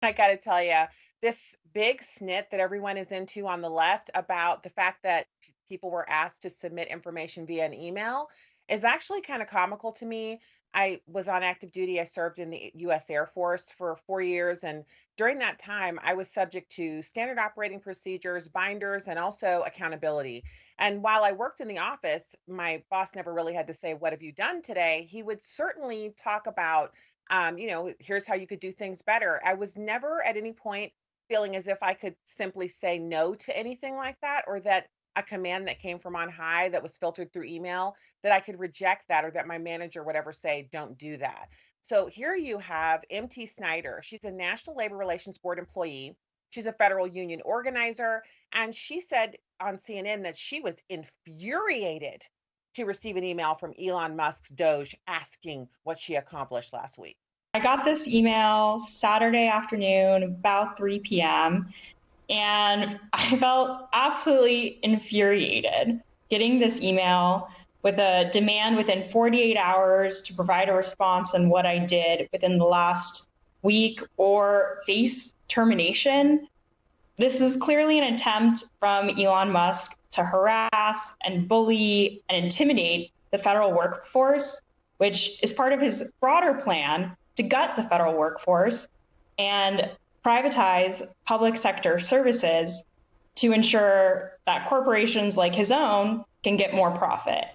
I got to tell you, this big snit that everyone is into on the left about the fact that people were asked to submit information via an email is actually kind of comical to me. I was on active duty. I served in the US Air Force for 4 years. And during that time, I was subject to standard operating procedures, binders, and also accountability. And while I worked in the office, my boss never really had to say, "What have you done today?" He would certainly talk about here's how you could do things better. I was never at any point feeling as if I could simply say no to anything like that, or that a command that came from on high that was filtered through email, that I could reject that, or that my manager would ever say, don't do that. So here you have MT Snyder. She's a National Labor Relations Board employee. She's a federal union organizer. And she said on CNN that she was infuriated to receive an email from Elon Musk's Doge asking what she accomplished last week. I got this email Saturday afternoon, about 3 p.m., and I felt absolutely infuriated getting this email with a demand within 48 hours to provide a response on what I did within the last week or face termination. This is clearly an attempt from Elon Musk to harass and bully and intimidate the federal workforce, which is part of his broader plan to gut the federal workforce and privatize public sector services to ensure that corporations like his own can get more profit.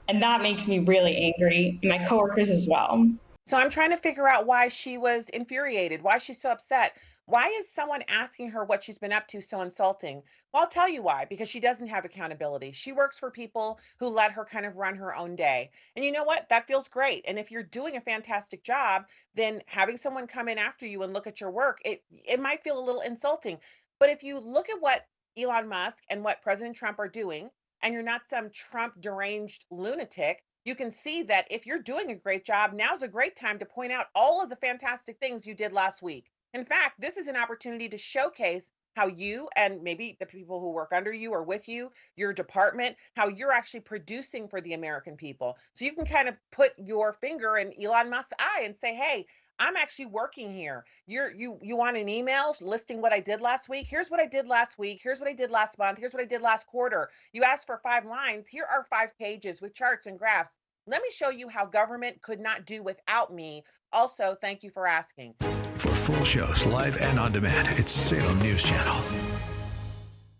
And that makes me really angry, and my coworkers as well. So I'm trying to figure out why she was infuriated, why she's so upset. Why is someone asking her what she's been up to so insulting? Well, I'll tell you why, because she doesn't have accountability. She works for people who let her kind of run her own day. And you know what? That feels great. And if you're doing a fantastic job, then having someone come in after you and look at your work, it might feel a little insulting. But if you look at what Elon Musk and what President Trump are doing, and you're not some Trump deranged lunatic, you can see that if you're doing a great job, now's a great time to point out all of the fantastic things you did last week. In fact, this is an opportunity to showcase how you and maybe the people who work under you or with you, your department, how you're actually producing for the American people. So you can kind of put your finger in Elon Musk's eye and say, "Hey, I'm actually working here. You want an email listing what I did last week? Here's what I did last week. Here's what I did last month. Here's what I did last quarter. You asked for 5 lines. Here are 5 pages with charts and graphs. Let me show you how government could not do without me. Also, thank you for asking." For full shows, live and on demand, it's Salem News Channel.